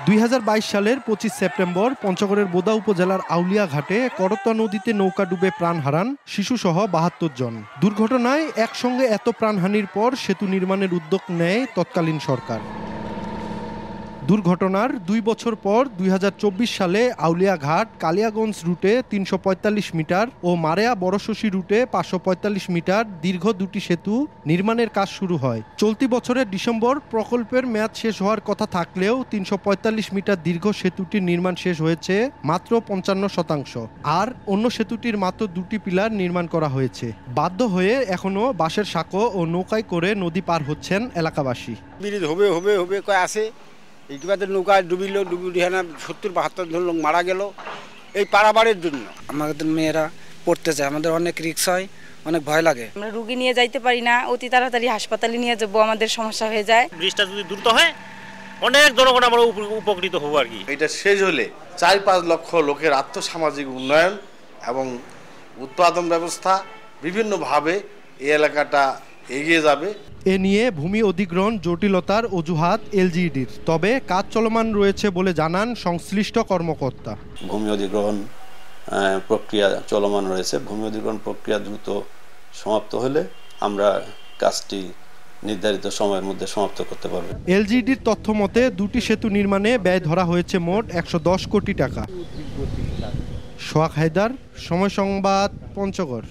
2022 সালের 25 সেপ্টেম্বর পঞ্চগড়ের বোদা উপজেলার আউলিয়া ঘাটে করতোয়া নদীতে নৌকা ডুবে প্রাণ হারান শিশুসহ 72 জন। দুর্ঘটনায় একসঙ্গে এত প্রাণহানির পর সেতু নির্মাণের উদ্যোগ নেয় তৎকালীন সরকার। দুর্ঘটনার 2 বছর পর 2024 সালে আউলিয়া ঘাট কালিয়াগঞ্জ রুটে 345 মিটার ও মারেয়া বড়শশী রুটে 545 মিটার দীর্ঘ দুটি সেতু নির্মাণের কাজ শুরু হয়। চলতি বছরের ডিসেম্বর প্রকল্পের মেয়াদ শেষ হওয়ার কথা থাকলেও 345 মিটার দীর্ঘ সেতুটির নির্মাণ শেষ হয়েছে মাত্র 55%, আর অন্য সেতুটির মাত্র 2টি পিলার নির্মাণ করা হয়েছে। বাধ্য হয়ে এখনও বাঁশের সাঁকো ও নৌকায় করে নদী পার হচ্ছেন এলাকাবাসী। হবে কয় আছে ইতিবাদে নৌকায় ডুবিল, ডুবি 70-72 জন লোক মারা গেল এই পারাবারের জন্য। আমাদের মেয়েরা পড়তে যায়, আমাদের অনেক রিস্ক হয়, অনেক ভয় লাগে। আমরা রুগী নিয়ে যাইতে পারি না, অতি তাড়াতাড়ি হাসপাতালে নিয়ে যাবো, আমাদের সমস্যা হয়ে যায়। ব্রিজটা যদি দ্রুত হয় অনেক জনগণ আমরা উপকৃত হবো আর কি। এটা শেষ হলে 4-5 লক্ষ লোকের আর্থসামাজিক উন্নয়ন এবং উৎপাদন ব্যবস্থা বিভিন্নভাবে এই এলাকাটা এগিয়ে যাবে। এ নিয়ে ভূমি অধিগ্রহণ জটিলতার অজুহাত এলজিইডির, তবে কাজ চলমান রয়েছে বলে জানান সংশ্লিষ্ট কর্মকর্তা। ভূমি অধিগ্রহণ প্রক্রিয়া চলমান রয়েছে। ভূমি অধিগ্রহণ প্রক্রিয়া দ্রুত সমাপ্ত হলে আমরা কাজটি নির্ধারিত সময়ের মধ্যে সমাপ্ত করতে পারব। এলজিইডির তথ্য মতে দুটি সেতু নির্মাণে ব্যয় ধরা হয়েছে মোট 110 কোটি টাকা। সোহাগ হায়দার, সময় সংবাদ, পঞ্চগড়।